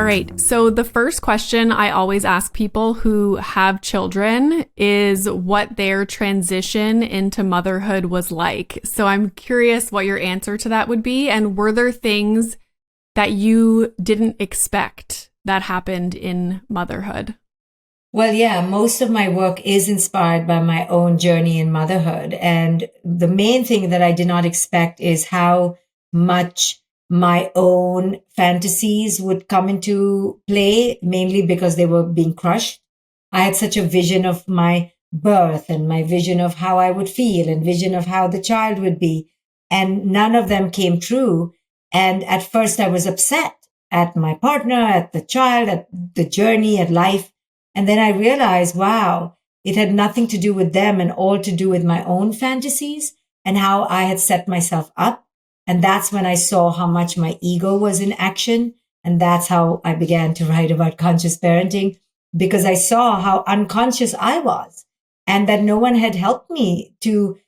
All right. So the first question I always ask people who have children is what their transition into motherhood was like. So I'm curious what your answer to that would be. And were there things that you didn't expect that happened in motherhood? Well, yeah, most of my work is inspired by my own journey in motherhood. And the main thing that I did not expect is how much my own fantasies would come into play, mainly because they were being crushed. I had such a vision of my birth and my vision of how I would feel and vision of how the child would be. And none of them came true. And at first I was upset at my partner, at the child, at the journey, at life. And then I realized, wow, it had nothing to do with them and all to do with my own fantasies and how I had set myself up. And that's when I saw how much my ego was in action. And that's how I began to write about conscious parenting, because I saw how unconscious I was and that no one had helped me to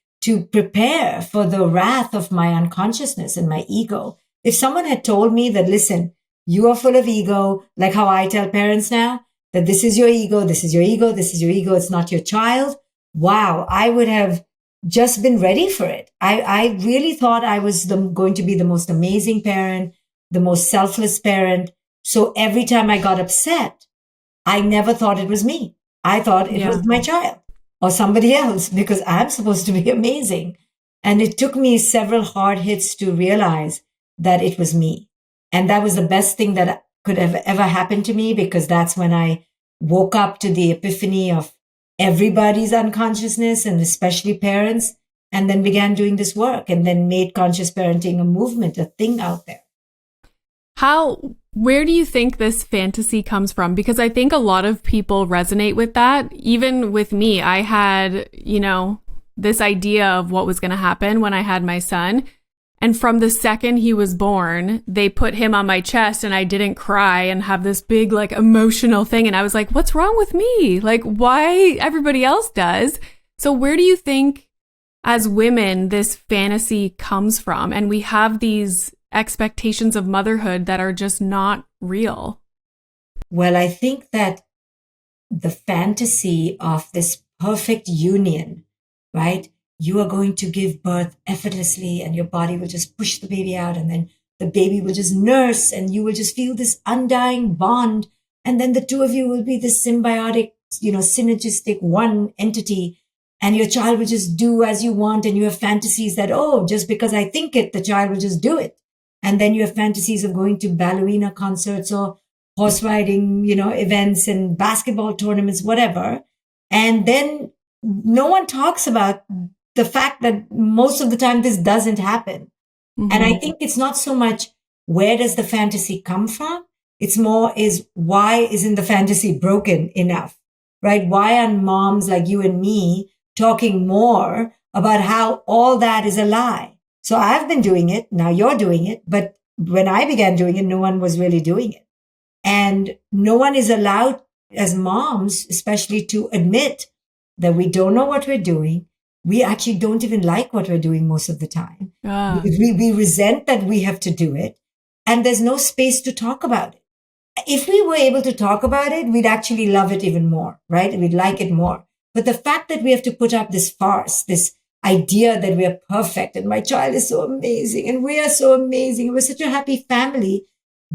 prepare for the wrath of my unconsciousness and my ego. If someone had told me that, listen, you are full of ego, like how I tell parents now, that this is your ego, this is your ego, this is your ego, it's not your child. Wow, I would have just been ready for it. I really thought I was going to be the most amazing parent, the most selfless parent. So every time I got upset, I never thought it was me. I thought it was my child or somebody else, because I'm supposed to be amazing. And it took me several hard hits to realize that it was me. And that was the best thing that could have ever happened to me, because that's when I woke up to the epiphany of everybody's unconsciousness, and especially parents, and then began doing this work and then made conscious parenting a movement, a thing out there. Where do you think this fantasy comes from? Because I think a lot of people resonate with that. Even with me, I had, this idea of what was going to happen when I had my son. And from the second he was born, they put him on my chest and I didn't cry and have this big emotional thing. And I was like, what's wrong with me? Why everybody else does? So where do you think as women this fantasy comes from? And we have these expectations of motherhood that are just not real. Well, I think that the fantasy of this perfect union, right? You are going to give birth effortlessly and your body will just push the baby out, and then the baby will just nurse and you will just feel this undying bond. And then the two of you will be this symbiotic, synergistic one entity, and your child will just do as you want. And you have fantasies that, just because I think it, the child will just do it. And then you have fantasies of going to ballerina concerts or horse riding, events and basketball tournaments, whatever. And then no one talks about the fact that most of the time this doesn't happen. Mm-hmm. And I think it's not so much where does the fantasy come from? It's more is why isn't the fantasy broken enough, right? Why aren't moms like you and me talking more about how all that is a lie? So I've been doing it. Now you're doing it. But when I began doing it, no one was really doing it. And no one is allowed as moms, especially, to admit that we don't know what we're doing. We actually don't even like what we're doing most of the time. We resent that we have to do it. And there's no space to talk about it. If we were able to talk about it, we'd actually love it even more, right? We'd like it more. But the fact that we have to put up this farce, this idea that we are perfect and my child is so amazing and we are so amazing and we're such a happy family,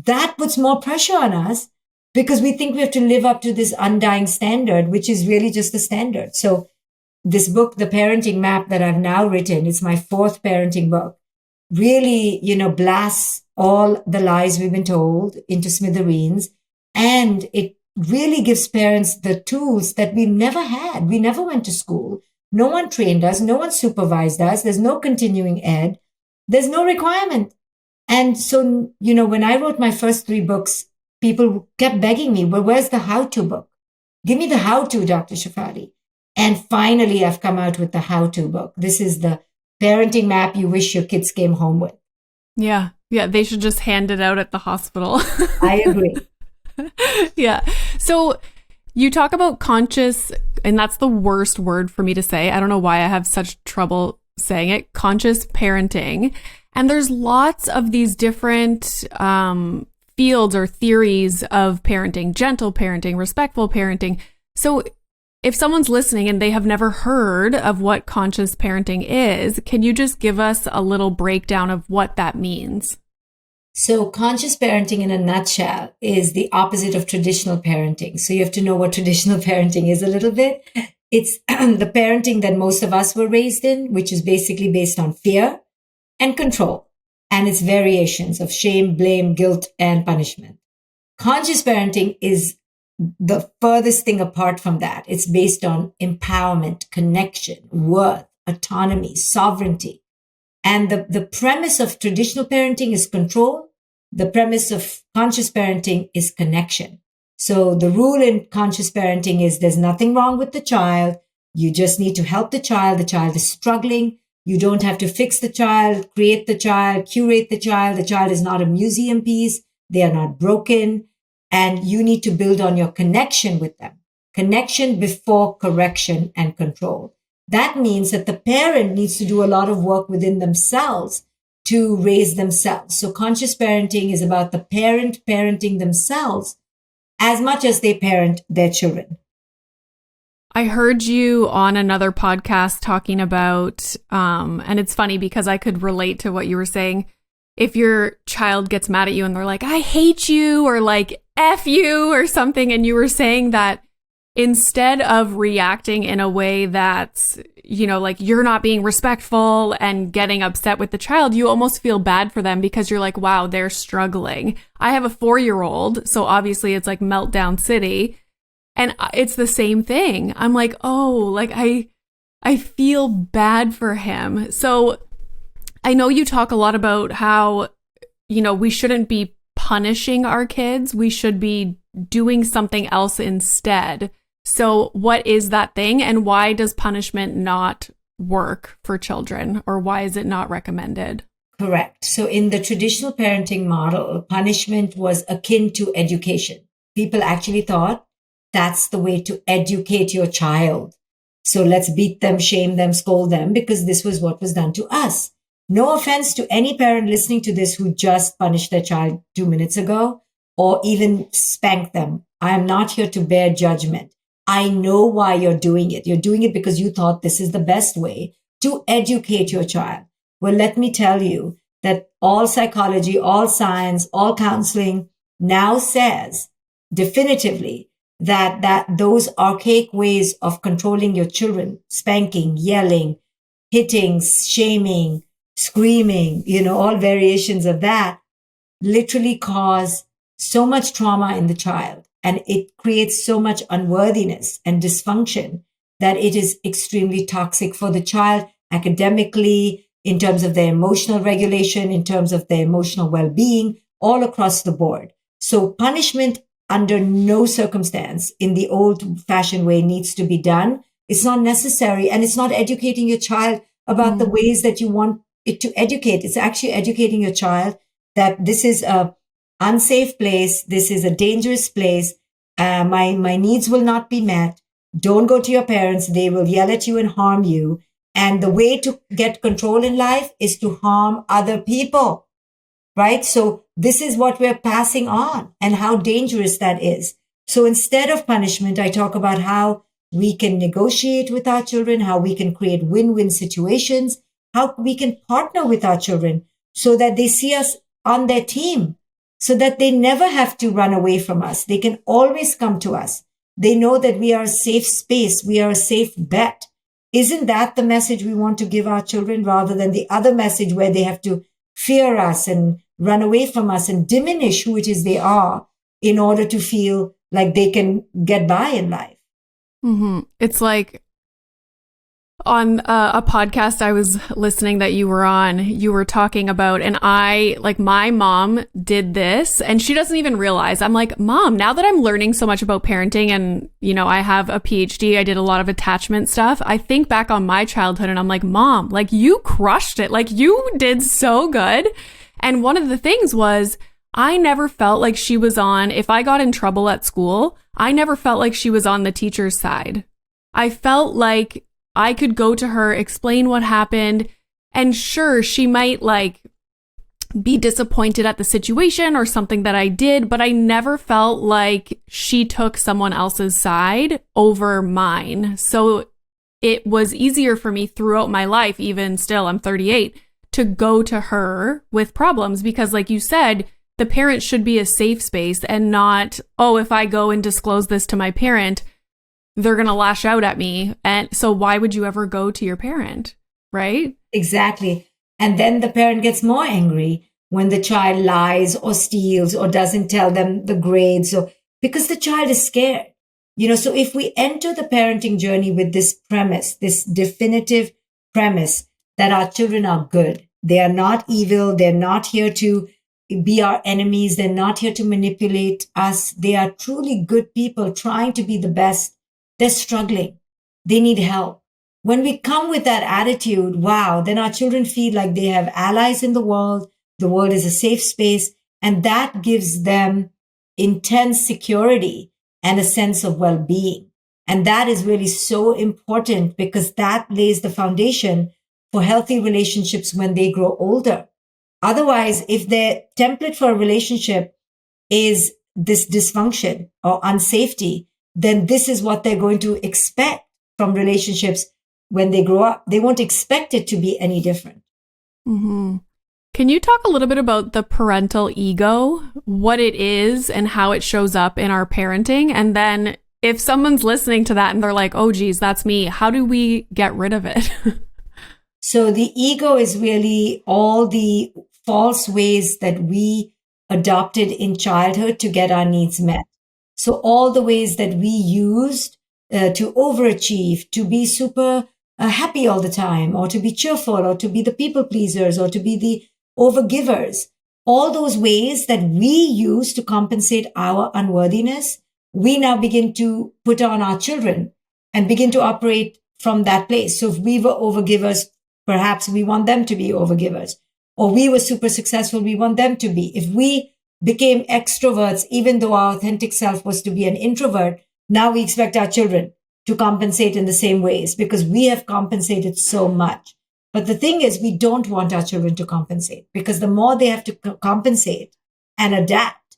that puts more pressure on us because we think we have to live up to this undying standard, which is really just the standard. So this book, The Parenting Map, that I've now written, it's my 4th parenting book, really, blasts all the lies we've been told into smithereens. And it really gives parents the tools that we never had. We never went to school. No one trained us. No one supervised us. There's no continuing ed. There's no requirement. And so, when I wrote my first 3 books, people kept begging me, well, where's the how-to book? Give me the how-to, Dr. Shefali. And finally, I've come out with the how-to book. This is the parenting map you wish your kids came home with. Yeah. Yeah. They should just hand it out at the hospital. I agree. Yeah. So you talk about conscious, and that's the worst word for me to say. I don't know why I have such trouble saying it, conscious parenting. And there's lots of these different fields or theories of parenting, gentle parenting, respectful parenting. So if someone's listening and they have never heard of what conscious parenting is, can you just give us a little breakdown of what that means? So conscious parenting in a nutshell is the opposite of traditional parenting. So you have to know what traditional parenting is a little bit. It's the parenting that most of us were raised in, which is basically based on fear and control, and its variations of shame, blame, guilt, and punishment. Conscious parenting is the furthest thing apart from that. It's based on empowerment, connection, worth, autonomy, sovereignty. And the premise of traditional parenting is control. The premise of conscious parenting is connection. So the rule in conscious parenting is there's nothing wrong with the child. You just need to help the child. The child is struggling. You don't have to fix the child, create the child, curate the child. The child is not a museum piece. They are not broken. And you need to build on your connection with them. Connection before correction and control. That means that the parent needs to do a lot of work within themselves to raise themselves. So conscious parenting is about the parent parenting themselves as much as they parent their children. I heard you on another podcast talking about, and it's funny because I could relate to what you were saying. If your child gets mad at you and they're like, I hate you, or like, F you, or something, and you were saying that instead of reacting in a way that's, like you're not being respectful and getting upset with the child, you almost feel bad for them because you're like, wow, they're struggling. I have a 4-year-old, so obviously it's like meltdown city. And it's the same thing. I'm like, oh, like I feel bad for him. So I know you talk a lot about how, we shouldn't be punishing our kids. We should be doing something else instead. So what is that thing, and why does punishment not work for children, or why is it not recommended? Correct. So in the traditional parenting model, punishment was akin to education. People actually thought that's the way to educate your child. So let's beat them, shame them, scold them, because this was what was done to us. No offense to any parent listening to this who just punished their child 2 minutes ago or even spanked them. I am not here to bear judgment. I know why you're doing it. You're doing it because you thought this is the best way to educate your child. Well, let me tell you that all psychology, all science, all counseling now says definitively that those archaic ways of controlling your children, spanking, yelling, hitting, shaming, screaming, all variations of that, literally cause so much trauma in the child. And it creates so much unworthiness and dysfunction that it is extremely toxic for the child academically, in terms of their emotional regulation, in terms of their emotional well-being, all across the board. So punishment under no circumstance in the old-fashioned way needs to be done. It's not necessary. And it's not educating your child about the ways that you want it to educate. It's actually educating your child that this is a unsafe place. This is a dangerous place. My needs will not be met. Don't go to your parents. They will yell at you and harm you. And the way to get control in life is to harm other people, right? So this is what we're passing on and how dangerous that is. So instead of punishment, I talk about how we can negotiate with our children, how we can create win-win situations, how we can partner with our children so that they see us on their team, so that they never have to run away from us. They can always come to us. They know that we are a safe space. We are a safe bet. Isn't that the message we want to give our children, rather than the other message where they have to fear us and run away from us and diminish who it is they are in order to feel like they can get by in life? Mm-hmm. It's like on a podcast I was listening that you were on, you were talking about, and my mom did this and she doesn't even realize. I'm like, Mom, now that I'm learning so much about parenting and, I have a PhD, I did a lot of attachment stuff. I think back on my childhood and I'm like, Mom, like you crushed it. Like you did so good. And one of the things was I never felt like she was on, if I got in trouble at school, I never felt like she was on the teacher's side. I felt like I could go to her, explain what happened, and sure, she might be disappointed at the situation or something that I did, but I never felt like she took someone else's side over mine. So it was easier for me throughout my life, even still, I'm 38, to go to her with problems because, like you said, the parent should be a safe space and not, oh, if I go and disclose this to my parent, they're going to lash out at me. And so why would you ever go to your parent, right? Exactly. And then the parent gets more angry when the child lies or steals or doesn't tell them the grades, or because the child is scared. So if we enter the parenting journey with this premise, this definitive premise that our children are good, they are not evil, they're not here to be our enemies, they're not here to manipulate us, they are truly good people trying to be the best, they're struggling, they need help. When we come with that attitude, wow, then our children feel like they have allies in the world is a safe space, and that gives them intense security and a sense of well-being. And that is really so important because that lays the foundation for healthy relationships when they grow older. Otherwise, if their template for a relationship is this dysfunction or unsafety, then this is what they're going to expect from relationships when they grow up. They won't expect it to be any different. Mm-hmm. Can you talk a little bit about the parental ego, what it is and how it shows up in our parenting? And then if someone's listening to that and they're like, oh, geez, that's me, how do we get rid of it? So the ego is really all the false ways that we adopted in childhood to get our needs met. So all the ways that we used to overachieve, to be super happy all the time, or to be cheerful, or to be the people pleasers, or to be the overgivers, all those ways that we use to compensate our unworthiness, we now begin to put on our children and begin to operate from that place. So if we were overgivers, perhaps we want them to be overgivers. Or we were super successful, we want them to be. If we became extroverts, even though our authentic self was to be an introvert, now we expect our children to compensate in the same ways because we have compensated so much. But the thing is, we don't want our children to compensate because the more they have to compensate and adapt,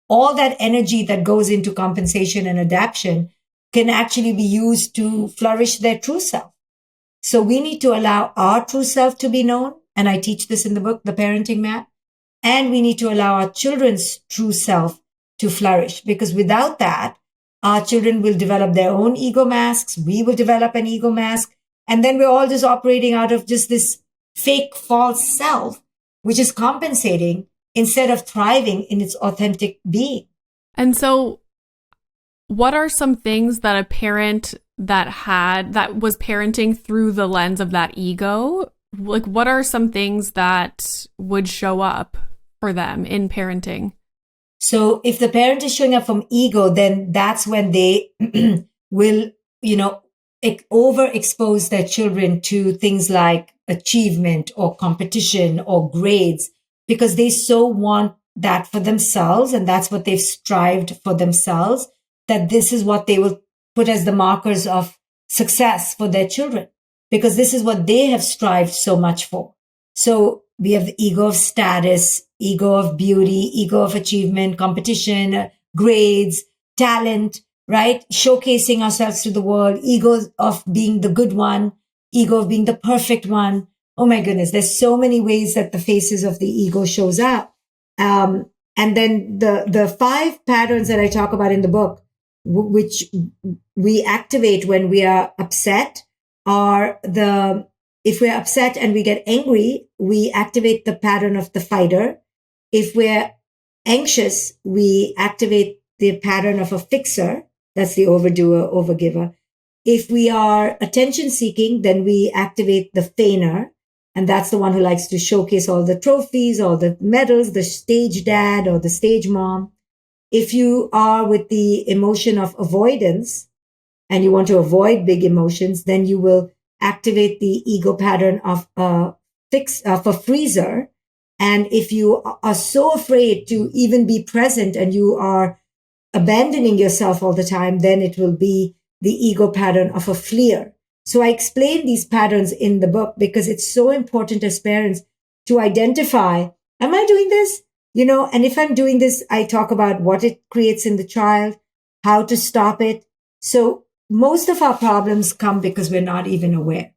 all that energy that goes into compensation and adaptation can actually be used to flourish their true self. So we need to allow our true self to be known. And I teach this in the book, The Parenting Map. And we need to allow our children's true self to flourish because without that, our children will develop their own ego masks. We will develop an ego mask. And then we're all just operating out of just this fake false self, which is compensating instead of thriving in its authentic being. And so what are some things that a parent that was parenting through the lens of that ego, like what are some things that would show up for them in parenting? So if the parent is showing up from ego, then that's when they will, overexpose their children to things like achievement or competition or grades because they so want that for themselves. And that's what they've strived for themselves, that this is what they will put as the markers of success for their children because this is what they have strived so much for. So we have the ego of status, ego of beauty, ego of achievement, competition, grades, talent, right? Showcasing ourselves to the world, ego of being the good one, ego of being the perfect one. Oh my goodness, there's so many ways that the faces of the ego shows up. And then the 5 patterns that I talk about in the book, which we activate when we are upset, are if we're upset and we get angry, we activate the pattern of the fighter. If we're anxious, we activate the pattern of a fixer. That's the overdoer, overgiver. If we are attention seeking, then we activate the feigner. And that's the one who likes to showcase all the trophies, all the medals, the stage dad or the stage mom. If you are with the emotion of avoidance and you want to avoid big emotions, then you will activate the ego pattern of a freezer. And if you are so afraid to even be present and you are abandoning yourself all the time, then it will be the ego pattern of a fleer. So I explain these patterns in the book because it's so important as parents to identify am I doing this? And if I'm doing this, I talk about what it creates in the child, how to stop it. So most of our problems come because we're not even aware.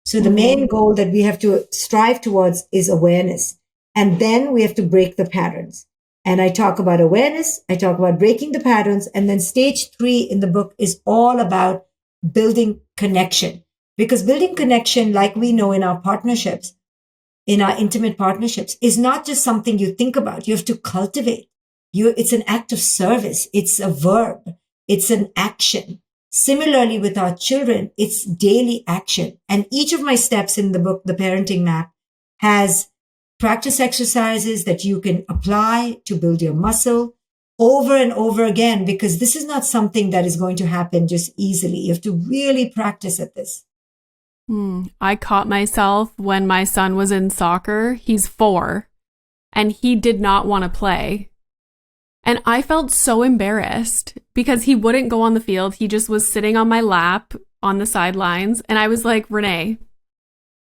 So the main goal that we have to strive towards is awareness. And then we have to break the patterns. And I talk about awareness. I talk about breaking the patterns. And then stage 3 in the book is all about building connection, because building connection, like we know in our partnerships, in our intimate partnerships, is not just something you think about. You have to cultivate. It's an act of service. It's a verb. It's an action. Similarly, with our children, it's daily action. And each of my steps in the book, The Parenting Map, has practice exercises that you can apply to build your muscle over and over again, because this is not something that is going to happen just easily. You have to really practice at this. I caught myself when my son was in soccer. He's 4 and he did not want to play. And I felt so embarrassed because he wouldn't go on the field. He just was sitting on my lap on the sidelines. And I was like, Renee,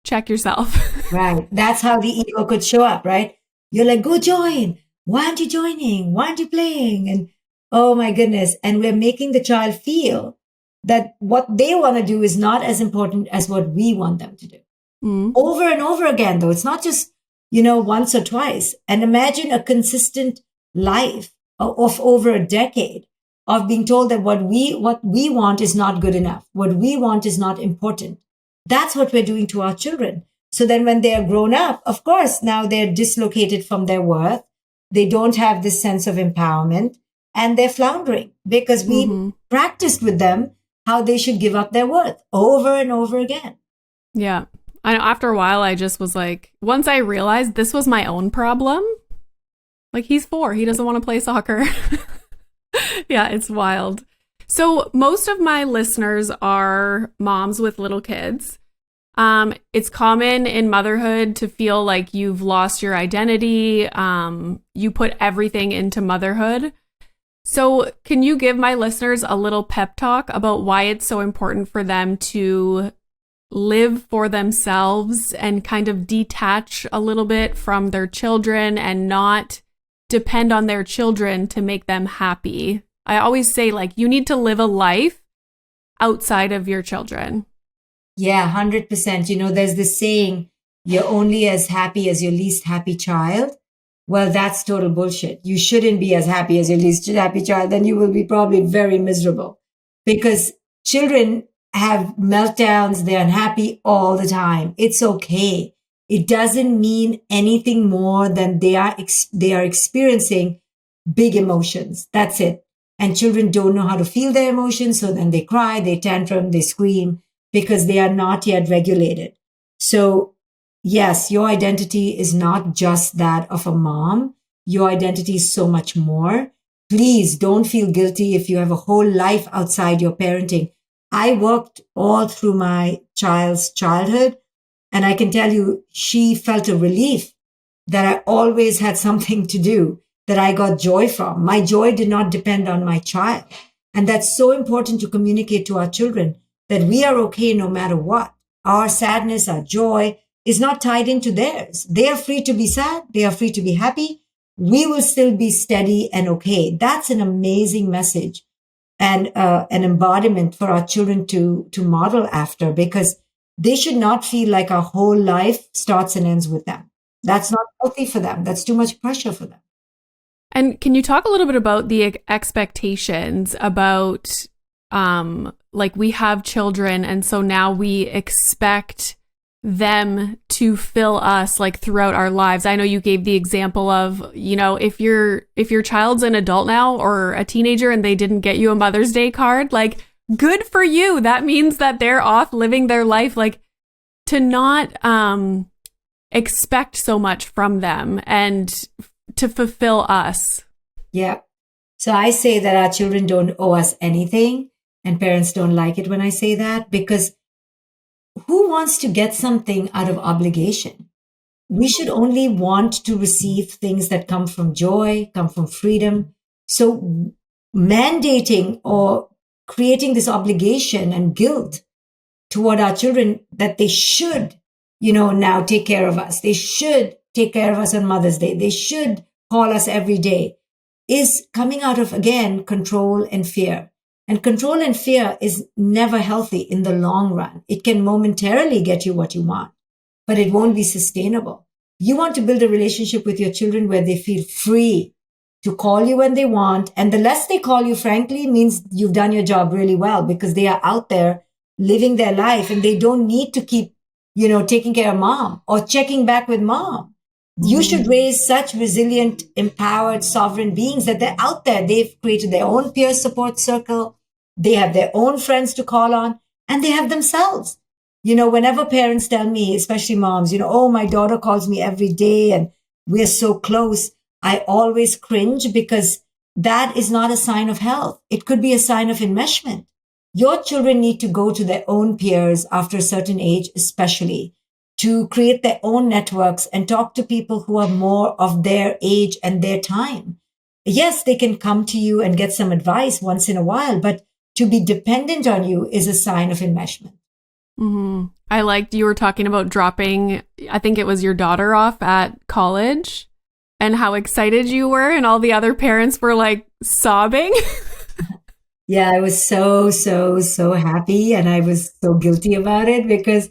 check yourself. Right. That's how the ego could show up, right? You're like, go join. Why aren't you joining? Why aren't you playing? And oh my goodness. And we're making the child feel that what they want to do is not as important as what we want them to do. Over and over again, though. It's not just, once or twice. And imagine a consistent life of over a decade of being told that what we want is not good enough. What we want is not important. That's what we're doing to our children. So then when they are grown up, of course, now they're dislocated from their worth. They don't have this sense of empowerment and they're floundering because we practiced with them how they should give up their worth over and over again. Yeah. I know after a while, I just was like, once I realized this was my own problem, like he's 4, he doesn't want to play soccer. Yeah, it's wild. So most of my listeners are moms with little kids. It's common in motherhood to feel like you've lost your identity. You put everything into motherhood. So can you give my listeners a little pep talk about why it's so important for them to live for themselves and kind of detach a little bit from their children and not depend on their children to make them happy? I always say, like, you need to live a life outside of your children. Yeah, 100%. There's this saying, you're only as happy as your least happy child. Well, that's total bullshit. You shouldn't be as happy as your least happy child. Then you will be probably very miserable, because children have meltdowns. They're unhappy all the time. It's okay. It doesn't mean anything more than they are experiencing big emotions. That's it. And children don't know how to feel their emotions. So then they cry, they tantrum, they scream because they are not yet regulated. So yes, your identity is not just that of a mom. Your identity is so much more. Please don't feel guilty if you have a whole life outside your parenting. I worked all through my child's childhood, and I can tell you, she felt a relief that I always had something to do, that I got joy from. My joy did not depend on my child. And that's so important to communicate to our children, that we are okay no matter what. Our sadness, our joy is not tied into theirs. They are free to be sad. They are free to be happy. We will still be steady and okay. That's an amazing message and an embodiment for our children to model after, because they should not feel like our whole life starts and ends with them. That's not healthy for them. That's too much pressure for them. And can you talk a little bit about the expectations about, like, we have children, and so now we expect them to fill us, like, throughout our lives? I know you gave the example of, if your child's an adult now or a teenager and they didn't get you a Mother's Day card, like, good for you. That means that they're off living their life. Like, to not expect so much from them and to fulfill us. Yeah. So I say that our children don't owe us anything, and parents don't like it when I say that, because who wants to get something out of obligation? We should only want to receive things that come from joy, come from freedom. So mandating or creating this obligation and guilt toward our children that they should, now take care of us. They should take care of us on Mother's Day. They should call us every day, is coming out of, again, control and fear. And control and fear is never healthy in the long run. It can momentarily get you what you want, but it won't be sustainable. You want to build a relationship with your children where they feel free to call you when they want. And the less they call you, frankly, means you've done your job really well, because they are out there living their life and they don't need to keep, taking care of mom or checking back with mom. You should raise such resilient, empowered, sovereign beings that they're out there. They've created their own peer support circle. They have their own friends to call on, and they have themselves. Whenever parents tell me, especially moms, oh, my daughter calls me every day and we're so close, I always cringe, because that is not a sign of health. It could be a sign of enmeshment. Your children need to go to their own peers after a certain age, especially, to create their own networks and talk to people who are more of their age and their time. Yes, they can come to you and get some advice once in a while, but to be dependent on you is a sign of enmeshment. Mm-hmm. I liked you were talking about dropping, I think it was your daughter off at college, and how excited you were, and all the other parents were like sobbing. Yeah, I was so, so, so happy, and I was so guilty about it, because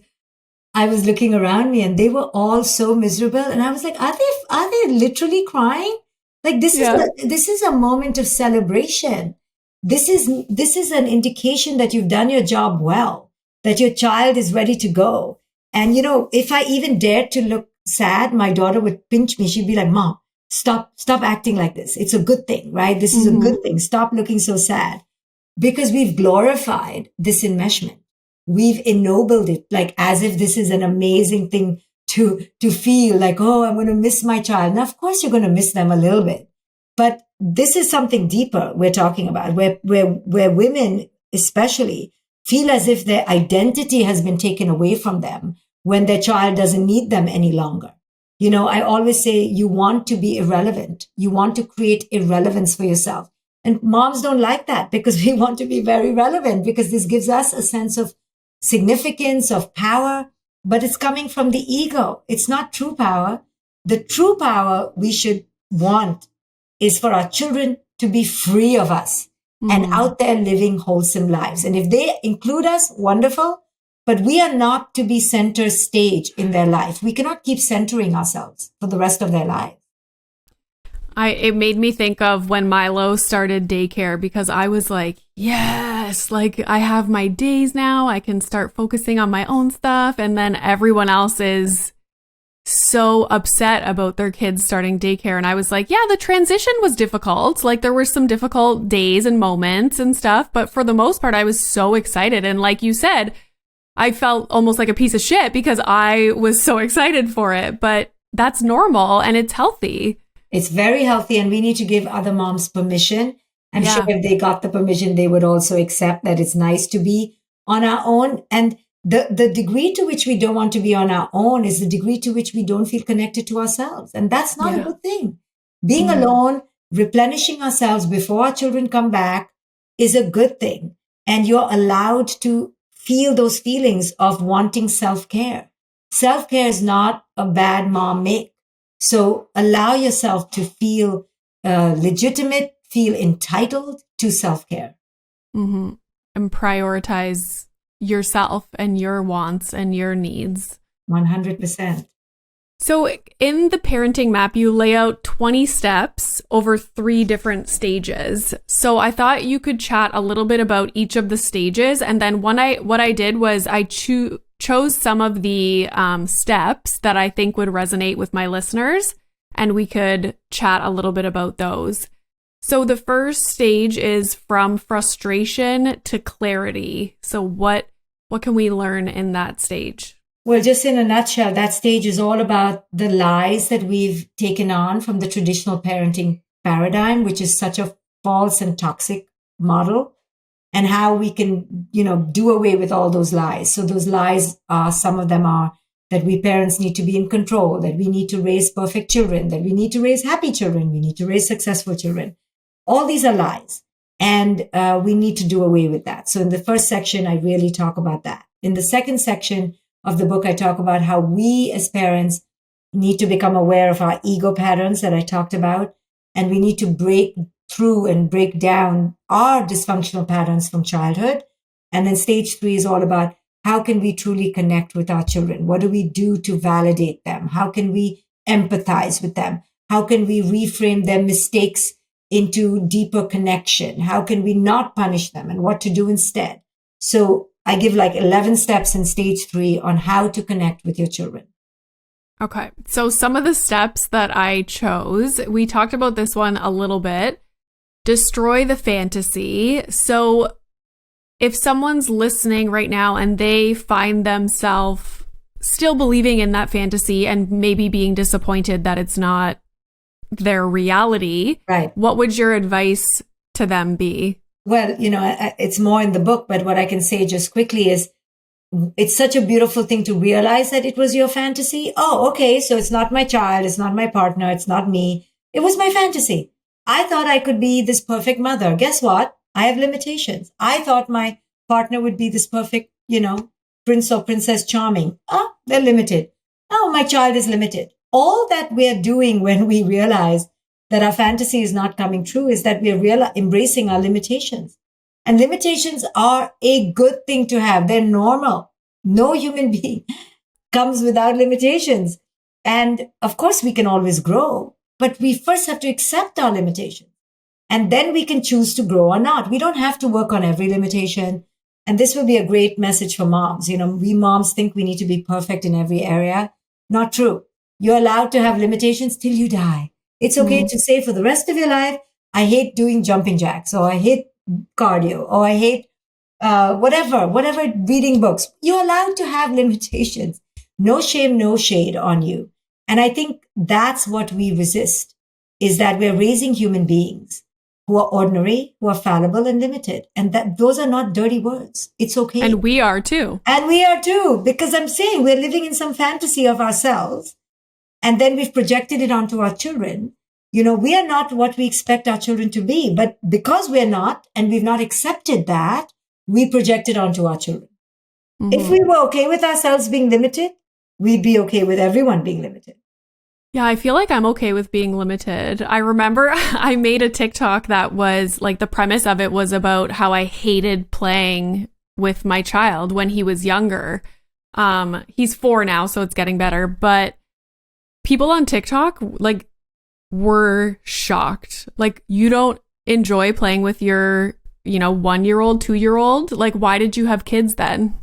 I was looking around me and they were all so miserable. And I was like, are they literally crying? Like, this is a moment of celebration. This is an indication that you've done your job well, that your child is ready to go. And, if I even dared to look sad, my daughter would pinch me. She'd be like, Mom, stop acting like this. It's a good thing, right? This is a good thing. Stop looking so sad. Because we've glorified this enmeshment. We've ennobled it, like as if this is an amazing thing to feel like, oh, I'm going to miss my child. Now, of course, you're going to miss them a little bit. But this is something deeper we're talking about, where women especially feel as if their identity has been taken away from them when their child doesn't need them any longer. I always say you want to be irrelevant. You want to create irrelevance for yourself. And moms don't like that, because we want to be very relevant, because this gives us a sense of significance, of power, but it's coming from the ego. It's not true power. The true power we should want is for our children to be free of us and out there living wholesome lives. And if they include us, wonderful, but we are not to be center stage in their life. We cannot keep centering ourselves for the rest of their lives. It made me think of when Milo started daycare, because I was like, yes, like I have my days now. I can start focusing on my own stuff. And then everyone else is so upset about their kids starting daycare. And I was like, yeah, the transition was difficult. Like there were some difficult days and moments and stuff. But for the most part, I was so excited. And like you said, I felt almost like a piece of shit because I was so excited for it. But that's normal and it's healthy. It's very healthy, and we need to give other moms permission. I'm sure if they got the permission, they would also accept that it's nice to be on our own. And the degree to which we don't want to be on our own is the degree to which we don't feel connected to ourselves. And that's not a good thing. Being alone, replenishing ourselves before our children come back is a good thing. And you're allowed to feel those feelings of wanting self-care. Self-care is not a bad mom make. So allow yourself to feel legitimate, feel entitled to self-care. Mm-hmm. And prioritize yourself and your wants and your needs. 100%. So in the parenting map, you lay out 20 steps over 3 different stages. So I thought you could chat a little bit about each of the stages. And then what I did was I chose some of the steps that I think would resonate with my listeners, and we could chat a little bit about those. So the first stage is from frustration to clarity. So what can we learn in that stage? Well, just in a nutshell, that stage is all about the lies that we've taken on from the traditional parenting paradigm, which is such a false and toxic model, and how we can, do away with all those lies. So those lies some of them are that we parents need to be in control, that we need to raise perfect children, that we need to raise happy children, we need to raise successful children. All these are lies, and we need to do away with that. So in the first section, I really talk about that. In the second section of the book, I talk about how we as parents need to become aware of our ego patterns that I talked about. And we need to break through and break down our dysfunctional patterns from childhood. And then stage 3 is all about how can we truly connect with our children? What do we do to validate them? How can we empathize with them? How can we reframe their mistakes into deeper connection? How can we not punish them and what to do instead? So I give like 11 steps in stage 3 on how to connect with your children. Okay. So some of the steps that I chose, we talked about this one a little bit. Destroy the fantasy. So if someone's listening right now and they find themselves still believing in that fantasy and maybe being disappointed that it's not their reality, right? What would your advice to them be? Well, it's more in the book, but what I can say just quickly is it's such a beautiful thing to realize that it was your fantasy. Oh, okay. So it's not my child. It's not my partner. It's not me. It was my fantasy. I thought I could be this perfect mother. Guess what? I have limitations. I thought my partner would be this perfect, prince or princess charming. Oh, they're limited. Oh, my child is limited. All that we're doing when we realize that our fantasy is not coming true is that we're embracing our limitations. And limitations are a good thing to have. They're normal. No human being comes without limitations. And of course, we can always grow, but we first have to accept our limitations. And then we can choose to grow or not. We don't have to work on every limitation. And this will be a great message for moms. We moms think we need to be perfect in every area. Not true. You're allowed to have limitations till you die. It's okay to say for the rest of your life, I hate doing jumping jacks, or I hate cardio, or I hate whatever, reading books. You're allowed to have limitations. No shame, no shade on you. And I think that's what we resist, is that we're raising human beings who are ordinary, who are fallible and limited. And that those are not dirty words. It's okay. And we are too. And we are too, because I'm saying we're living in some fantasy of ourselves. And then we've projected it onto our children. We are not what we expect our children to be. But because we're not, and we've not accepted that, we project it onto our children. Mm-hmm. If we were okay with ourselves being limited, we'd be okay with everyone being limited. Yeah, I feel like I'm okay with being limited. I remember I made a TikTok that was like, the premise of it was about how I hated playing with my child when he was younger. He's 4 now, so it's getting better. But people on TikTok were shocked. Like, you don't enjoy playing with your, 1-year-old, 2-year-old? Like, why did you have kids then?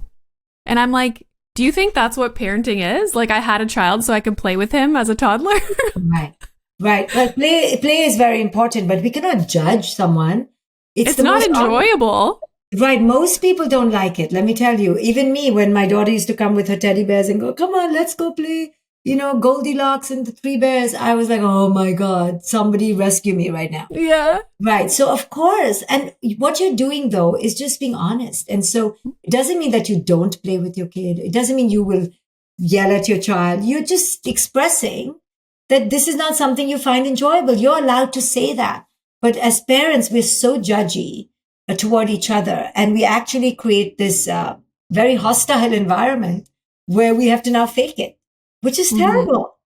And I'm like, do you think that's what parenting is? Like, I had a child so I could play with him as a toddler? Right. Well, play is very important, but we cannot judge someone. It's not enjoyable. Right. Most people don't like it. Let me tell you, even me, when my daughter used to come with her teddy bears and go, come on, let's go play, Goldilocks and the 3 bears. I was like, oh my God, somebody rescue me right now. Yeah. Right. So of course, and what you're doing though is just being honest. And so it doesn't mean that you don't play with your kid. It doesn't mean you will yell at your child. You're just expressing that this is not something you find enjoyable. You're allowed to say that. But as parents, we're so judgy toward each other. And we actually create this very hostile environment where we have to now fake it, which is terrible.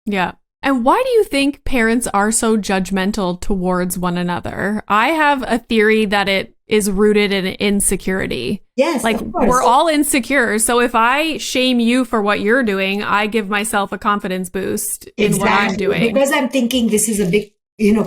Yeah. And why do you think parents are so judgmental towards one another? I have a theory that it is rooted in insecurity. Yes, like, we're all insecure. So if I shame you for what you're doing, I give myself a confidence boost in what I'm doing. Because I'm thinking this is a big,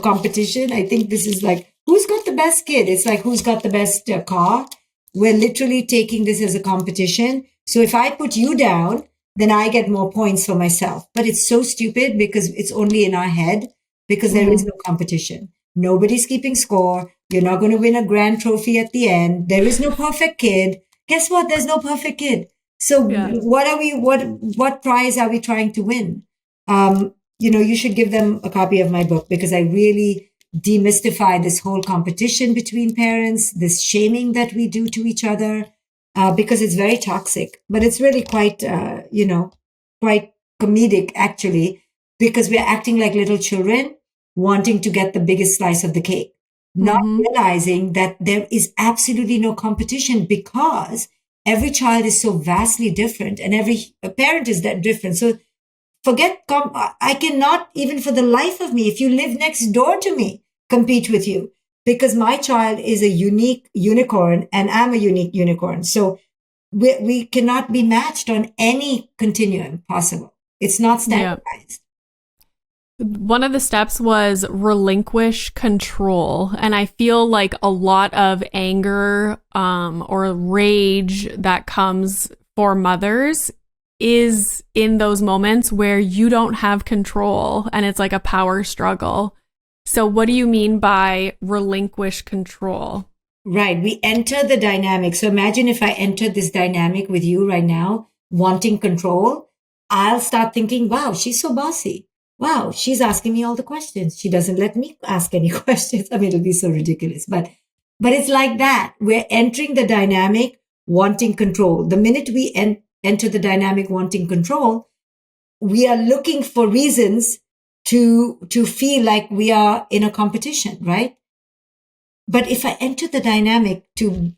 competition. I think this is like, who's got the best kid? It's like, who's got the best car? We're literally taking this as a competition. So if I put you down, then I get more points for myself. But it's so stupid because it's only in our head, because there is no competition. Nobody's keeping score. You're not going to win a grand trophy at the end. There is no perfect kid. Guess what? There's no perfect kid. So what prize are we trying to win? You should give them a copy of my book, because I really demystify this whole competition between parents, this shaming that we do to each other. Because it's very toxic, but it's really quite comedic actually, because we're acting like little children wanting to get the biggest slice of the cake, not realizing that there is absolutely no competition, because every child is so vastly different and every parent is that different. So I cannot, even for the life of me, if you live next door to me, compete with you, because my child is a unique unicorn and I'm a unique unicorn. So we cannot be matched on any continuum possible. It's not standardized. One of the steps was relinquish control. And I feel like a lot of anger or rage that comes for mothers is in those moments where you don't have control and it's like a power struggle. So what do you mean by relinquish control? Right. We enter the dynamic. So imagine if I enter this dynamic with you right now, wanting control, I'll start thinking, wow, she's so bossy. Wow, she's asking me all the questions. She doesn't let me ask any questions. I mean, it'll be so ridiculous, but it's like that. We're entering the dynamic wanting control. The minute we enter the dynamic wanting control, we are looking for reasons to feel like we are in a competition, right? But if I enter the dynamic to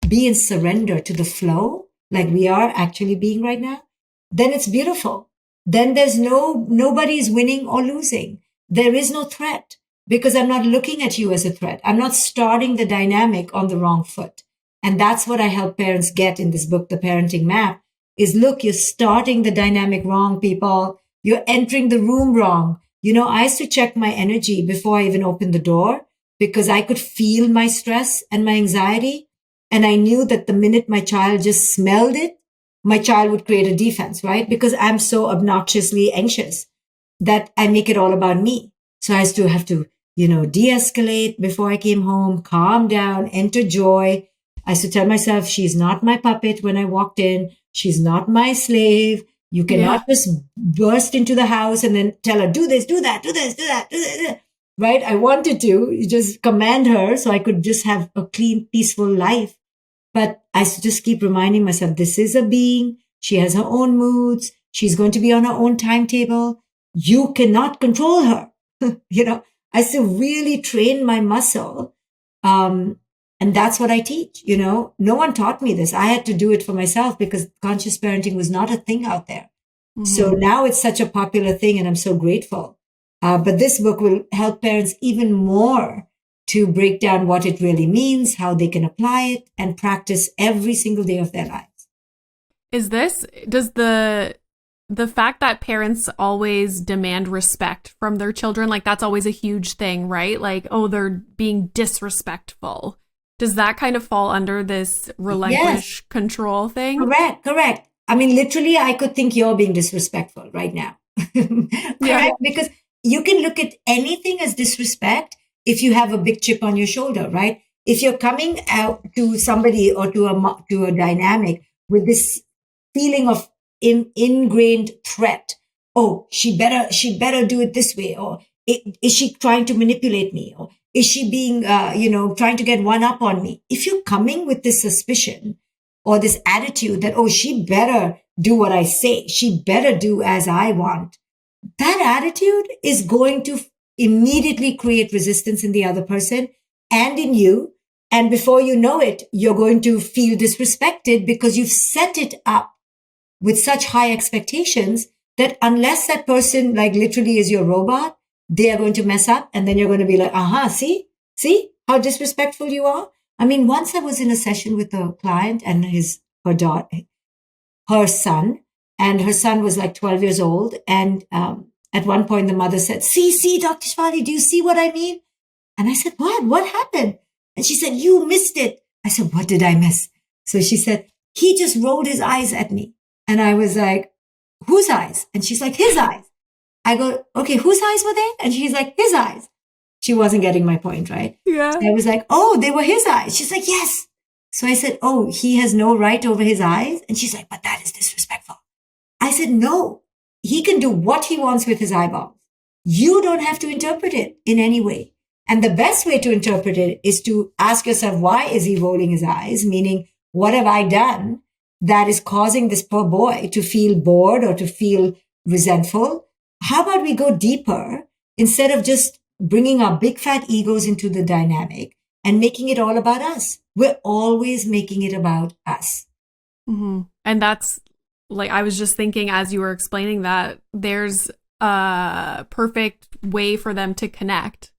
be in surrender to the flow, like we are actually being right now, then it's beautiful. Then there's nobody's winning or losing. There is no threat because I'm not looking at you as a threat. I'm not starting the dynamic on the wrong foot. And that's what I help parents get in this book, The Parenting Map, is look, you're starting the dynamic wrong, people. You're entering the room wrong. You know, I used to check my energy before I even opened the door because I could feel my stress and my anxiety. And I knew that the minute my child just smelled it, my child would create a defense, right? Because I'm so obnoxiously anxious that I make it all about me. So I used to have to, de-escalate before I came home, calm down, enter joy. I used to tell myself, she's not my puppet when I walked in. She's not my slave. You cannot just burst into the house and then tell her, do this, do that, do this, do that, do this. Right? I wanted to just command her so I could just have a clean, peaceful life. But I just keep reminding myself, this is a being. She has her own moods. She's going to be on her own timetable. You cannot control her. I still really train my muscle. And that's what I teach. No one taught me this. I had to do it for myself because conscious parenting was not a thing out there. Mm-hmm. So now it's such a popular thing and I'm so grateful. But this book will help parents even more to break down what it really means, how they can apply it and practice every single day of their lives. Does the fact that parents always demand respect from their children, like that's always a huge thing, right? Like, oh, they're being disrespectful. Does that kind of fall under this relinquish control thing? Correct. I mean, literally, I could think you're being disrespectful right now. Correct? Because you can look at anything as disrespect if you have a big chip on your shoulder, right? If you're coming out to somebody or to a dynamic with this feeling of ingrained threat, oh, she better do it this way, or is she trying to manipulate me, or is she being, trying to get one up on me? If you're coming with this suspicion or this attitude that, oh, she better do what I say, she better do as I want, that attitude is going to immediately create resistance in the other person and in you. And before you know it, you're going to feel disrespected because you've set it up with such high expectations that unless that person like literally is your robot, they are going to mess up. And then you're going to be like, see how disrespectful you are. I mean, once I was in a session with a client and her son, and her son was like 12 years old. And, at one point, the mother said, see, Dr. Shefali, do you see what I mean? And I said, what happened? And she said, you missed it. I said, what did I miss? So she said, he just rolled his eyes at me. And I was like, whose eyes? And she's like, his eyes. I go, okay, whose eyes were they? And she's like, his eyes. She wasn't getting my point, right? Yeah. So I was like, oh, they were his eyes. She's like, yes. So I said, oh, he has no right over his eyes. And she's like, but that is disrespectful. I said, no, he can do what he wants with his eyeballs. You don't have to interpret it in any way. And the best way to interpret it is to ask yourself, why is he rolling his eyes? Meaning, what have I done that is causing this poor boy to feel bored or to feel resentful? How about we go deeper instead of just bringing our big fat egos into the dynamic and making it all about us? We're always making it about us. Mm-hmm. And that's like, I was just thinking as you were explaining that there's a perfect way for them to connect.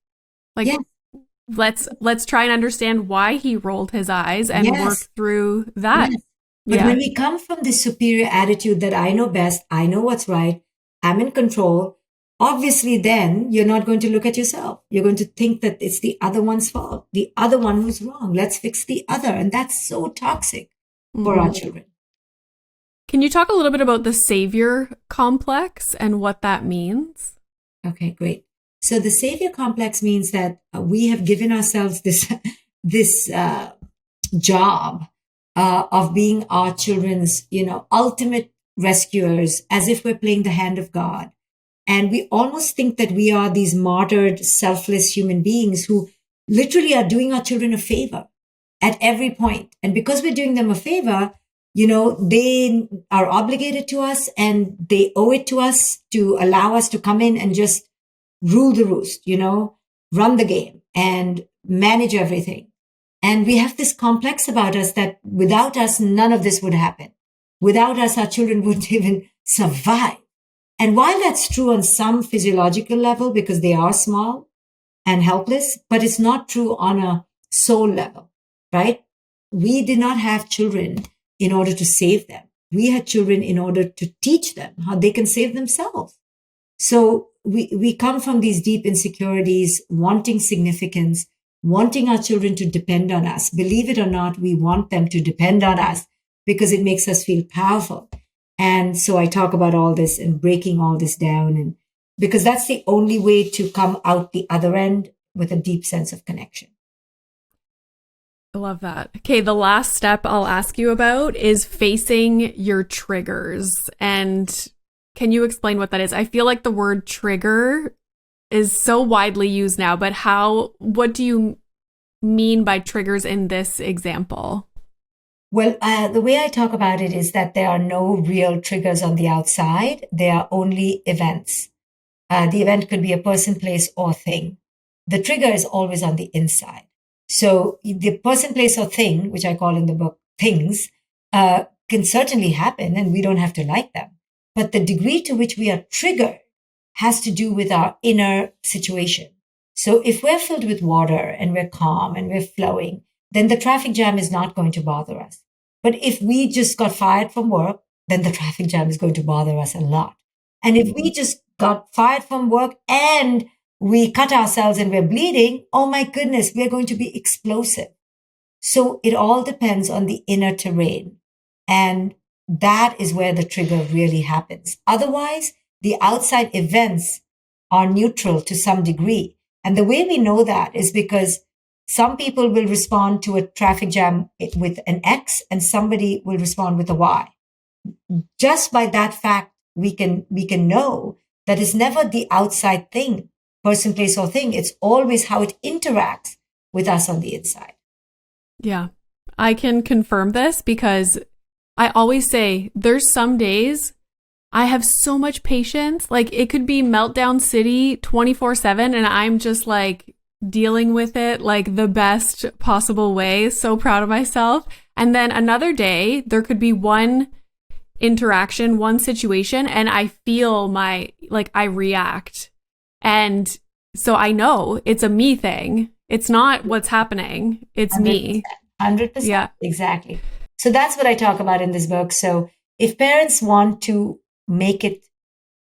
Like, Yes. let's try and understand why he rolled his eyes and Yes. work through that. Yes. But when we come from the superior attitude that I know best, I know what's right, I'm in control, obviously then you're not going to look at yourself. You're going to think that it's the other one's fault. The other one was wrong. Let's fix the other. And that's so toxic for our children. Can you talk a little bit about the savior complex and what that means? Okay, great. So the savior complex means that we have given ourselves this job of being our children's, ultimate rescuers, as if we're playing the hand of God. And we almost think that we are these martyred, selfless human beings who literally are doing our children a favor at every point. And because we're doing them a favor, they are obligated to us and they owe it to us to allow us to come in and just rule the roost, run the game and manage everything. And we have this complex about us that without us, none of this would happen. Without us, our children wouldn't even survive. And while that's true on some physiological level, because they are small and helpless, but it's not true on a soul level, right? We did not have children in order to save them. We had children in order to teach them how they can save themselves. So we come from these deep insecurities, wanting significance, wanting our children to depend on us. Believe it or not, we want them to depend on us because it makes us feel powerful. And so I talk about all this and breaking all this down, and because that's the only way to come out the other end with a deep sense of connection. I love that. Okay, the last step I'll ask you about is facing your triggers. And can you explain what that is? I feel like the word trigger is so widely used now, but what do you mean by triggers in this example? Well, the way I talk about it is that there are no real triggers on the outside. There are only events. The event could be a person, place, or thing. The trigger is always on the inside. So the person, place, or thing, which I call in the book things, can certainly happen and we don't have to like them. But the degree to which we are triggered has to do with our inner situation. So if we're filled with water and we're calm and we're flowing, then the traffic jam is not going to bother us. But if we just got fired from work, then the traffic jam is going to bother us a lot. And if we just got fired from work and we cut ourselves and we're bleeding, oh my goodness, we're going to be explosive. So it all depends on the inner terrain. And that is where the trigger really happens. Otherwise, the outside events are neutral to some degree. And the way we know that is because some people will respond to a traffic jam with an X and somebody will respond with a Y. Just by that fact, we can know that it's never the outside thing, person, place, or thing. It's always how it interacts with us on the inside. Yeah, I can confirm this because I always say there's some days I have so much patience. Like it could be meltdown city 24/7 and I'm just like dealing with it like the best possible way. So proud of myself. And then another day there could be one interaction, one situation, and I feel I react. And so I know it's a me thing. It's not what's happening. It's 100%, me. 100%. Yeah. Exactly. So that's what I talk about in this book. So if parents want to make it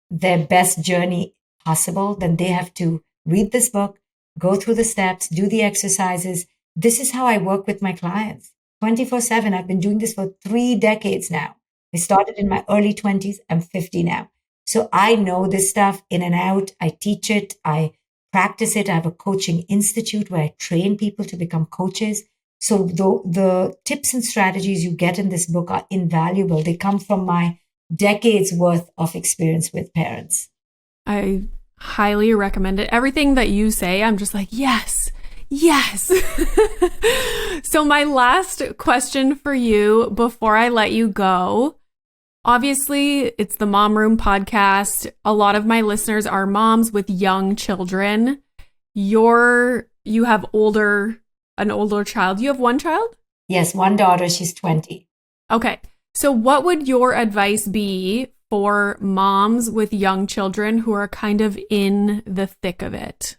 their best journey possible, then they have to read this book, go through the steps, do the exercises. This is how I work with my clients 24/7. I've been doing this for 3 decades now. I started in my early 20s. I'm 50 now. So I know this stuff in and out. I teach it. I practice it. I have a coaching institute where I train people to become coaches. So the tips and strategies you get in this book are invaluable. They come from my decades worth of experience with parents. I highly recommend it. Everything that you say, I'm just like, yes. So my last question for you before I let you go, obviously it's the Mom Room podcast. A lot of my listeners are moms with young children. You have an older child. You have one child? Yes, one daughter. She's 20. Okay. So what would your advice be for moms with young children who are kind of in the thick of it?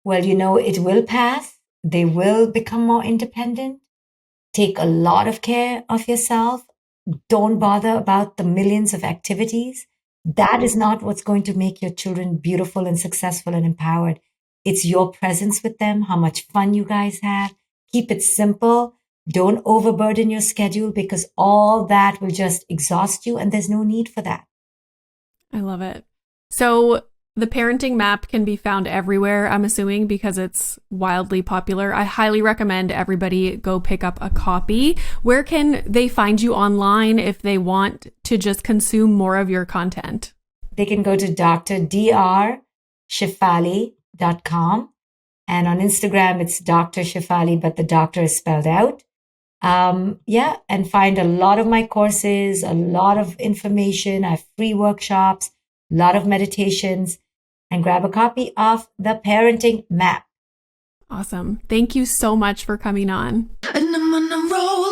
Well, you know, it will pass. They will become more independent. Take a lot of care of yourself. Don't bother about the millions of activities. That is not what's going to make your children beautiful and successful and empowered. It's your presence with them, how much fun you guys have. Keep it simple. Don't overburden your schedule because all that will just exhaust you and there's no need for that. I love it. So the parenting map can be found everywhere, I'm assuming, because it's wildly popular. I highly recommend everybody go pick up a copy. Where can they find you online if they want to just consume more of your content? They can go to drshefali.com. And on Instagram, it's Dr. Shefali, but the doctor is spelled out. And find a lot of my courses, a lot of information. I have free workshops, a lot of meditations, and grab a copy of the Parenting Map. Awesome. Thank you so much for coming on. And I'm on a roll.